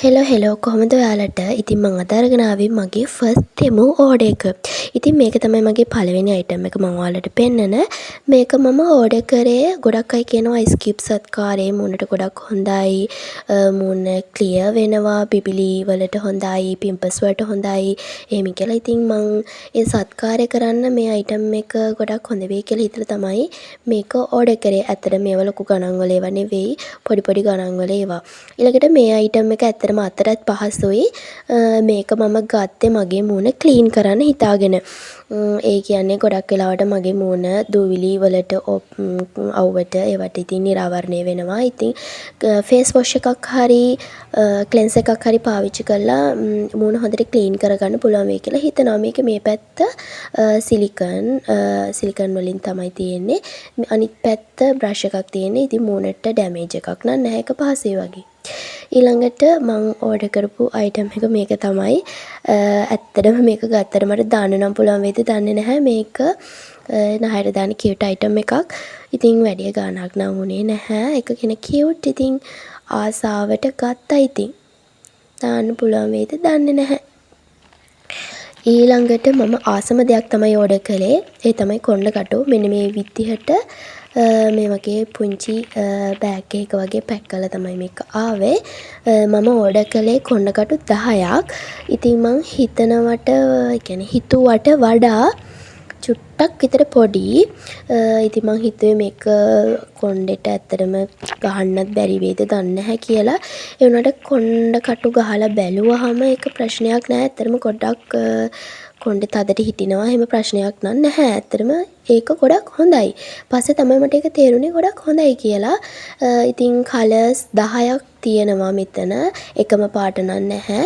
Hello කොහොමද ඔයාලට? ඉතින් මම අද අරගෙන ආවේ මගේ ෆස්ට් තෙමු ඕඩර් එක. ඉතින් මේක තමයි මගේ පළවෙනි අයිටම් එක මම ඔයාලට පෙන්නන. මේක මම ඕඩර් කරේ ගොඩක් අය කියනවා අයිස් කියුබ් සත්කාරේ මූණට ගොඩක් හොඳයි. මූණ ක්ලියර් වෙනවා, පිපිලි වලට හොඳයි, පිම්පල්ස් වලට හොඳයි. එහෙම කියලා. ඉතින් මං ඒ සත්කාරය කරන්න මේ අයිටම් එක ගොඩක් හොඳ වෙයි කියලා හිතලා තමයි මේක ඕඩර් කරේ. ඇත්තට මේවා ලොකු ගණන් වල ඒවා නෙවෙයි. පොඩි පොඩි ගණන් වල ඒවා. ඊළඟට මේ අයිටම් එක ඇත්තටම අතරත් පහසුයි. මේක මම ගත්තේ මගේ මූණ ක්ලීන් කරන්න හිතාගෙන. ඒ කියන්නේ ගොඩක් වෙලාවට මගේ මූණ දූවිලි වලට අවුවට ඒවට ඉතින් නිරාවරණය වෙනවා. ඉතින් ෆේස් වොෂ් එකක් හරි ක්ලෙන්ස් එකක් හරි පාවිච්චි කරලා මූණ හොඳට ක්ලීන් කරගන්න පුළුවන් වෙයි කියලා හිතනවා. මේක මේ පැත්ත සිලිකන් වලින් තමයි තියෙන්නේ. අනිත් පැත්ත බ්‍රෂ් එකක් තියෙන්නේ. ඉතින් මූණට ඩැමේජ් එකක් නම් නැහැ. ඒක පහසුයි වගේ. ඊළඟට මං ඕඩර් කරපු අයිටම් එක මේක තමයි. ඇත්තටම මේක ගත්තට මට දාන්න නම් පුළුවන් වෙයිද දන්නේ නැහැ. මේක නහයට දාන්න කියුට් අයිටම් එකක්. ඉතින් වැඩි ගාණක් නම් වුණේ නැහැ. එක කෙනෙක් කියුට් ඉතින් ආසාවට ගත්තා ඉතින්. දාන්න පුළුවන් වෙයිද දන්නේ නැහැ. ඊළඟට මම ආසම දෙයක් තමයි ඕඩර් කළේ. ඒ තමයි කොණ්ඩ කටු. මෙන්න මේ විදිහට මේ වගේ පුංචි බෑග් එකක වගේ පැක් කරලා තමයි මේක ආවේ. මම ඕඩර් කළේ කොණ්ඩ කටු 10ක්. ඉතින් මං හිතුවට වඩා චුට්ටක් විතර පොඩි. ඉතින් මං හිතුවේ මේක කොණ්ඩෙට ඇත්තටම ගහන්නත් බැරි වෙයිද දන්නේ නැහැ කියලා. ඒ වුණාට කොණ්ඩ කටු ගහලා බැලුවාම ඒක ප්‍රශ්නයක් නෑ. ඇත්තටම ගොඩක් කොණ්ඩේ තදට හිටිනවා. එහෙම ප්‍රශ්නයක් නම් නැහැ. ඇත්තටම ඒක ගොඩක් හොඳයි. පස්සේ තමයි මට ඒක තේරුනේ ගොඩක් හොඳයි කියලා. ඉතින් කලර්ස් 10ක් තියෙනවා මෙතන. එකම පාට නම් නැහැ.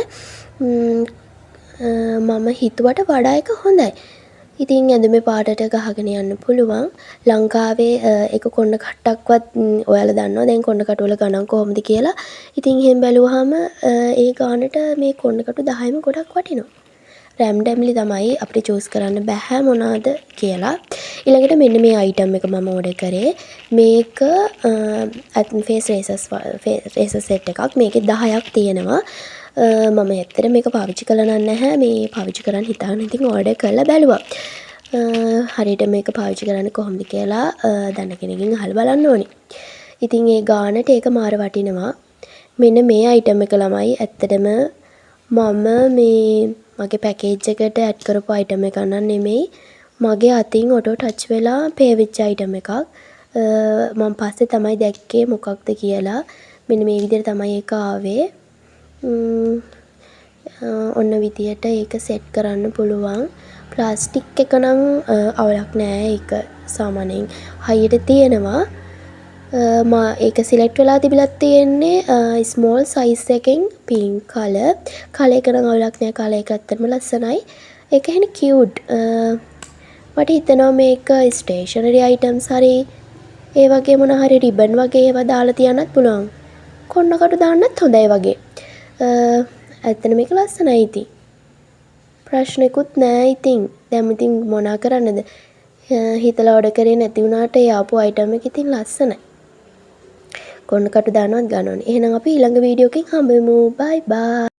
මම හිතුවට වඩා එක හොඳයි. ඉතින් ඇඳුමේ පාටට ගහගෙන යන්න පුළුවන්. ලංකාවේ එක කොණ්ඩ කට්ටක්වත් ඔයාලා දන්නවා දැන් කොණ්ඩ කටු වල ගණන් කොහොමද කියලා. ඉතින් එහෙම බැලුවාම ඒ ගානට මේ කොණ්ඩ කටු 10ම ගොඩක් වටිනවා. රැන්ඩම්ලි තමයි අපිට චූස් කරන්න බෑ මොනවාද කියලා. ඊළඟට මෙන්න මේ අයිටම් එක මම ඕඩර් කරේ. මේක ෆේස් රේසර් සෙට් එකක්. මේකේ 10ක් තියෙනවා. මම ඇත්තට මේක පාවිච්චි කරලා නැහැ. මේ පාවිච්චි කරන්න හිතාගෙන ඉතින් ඕඩර් කරලා බැලුවා. හරියට මේක පාවිච්චි කරන්න කොහොමද කියලා දන්න කෙනකින් අහලා බලන්න ඕනි. ඉතින් ඒ ගානට ඒක මාර වටිනවා. මෙන්න මේ අයිටම් එක ළමයි ඇත්තටම මම මේ මගේ පැකේජ් එකට ඇඩ් කරපු අයිටම් එකක් නන් නෙමෙයි. මගේ අතින් ඔටෝ ටච් වෙලා පේ වෙච්ච අයිටම් එකක්. මම පස්සේ තමයි දැක්කේ මොකක්ද කියලා. මෙන්න මේ විදිහට තමයි ඒක ආවේ. ඔන්න විදියට ඒක සෙට් කරන්න පුළුවන්. ප්ලාස්ටික් එක නම් අවුලක් නෑ. ඒක සාමාන්‍යයෙන් හයියට තියෙනවා. ඒක සිලෙක්ට් වෙලා තිබිලා තියෙන්නේ ස්මෝල් සයිස් එකෙන් පින්ක් කලර්. කලර් එක නම් අවුලක් නෑ. කලර් එක ඇත්තටම ලස්සනයි. ඒක එහෙන කියුට්. මට හිතෙනවා මේක ස්ටේෂනරි අයිටම්ස් හරි ඒ වගේ මොන හරි රිබන් වගේ ඒවා දාලා තියන්නත් පුළුවන්. කොණ්ඩ කටු දාන්නත් හොඳයි වගේ. ඇත්තට මේක ලස්සනයි ඉතින්. ප්‍රශ්නෙකුත් නෑ ඉතින්. දැන් ඉතින් මොනා කරන්නද? හිතලා ඕඩර් කරේ නැති වුණාට ඒ ආපු අයිටම් එක ඉතින් ලස්සනයි. කොණ්ඩ කටු දානවත් ගන්න ඕනේ. එහෙනම් අපි ඊළඟ වීඩියෝ එකකින් හම්බෙමු. බයි බයි.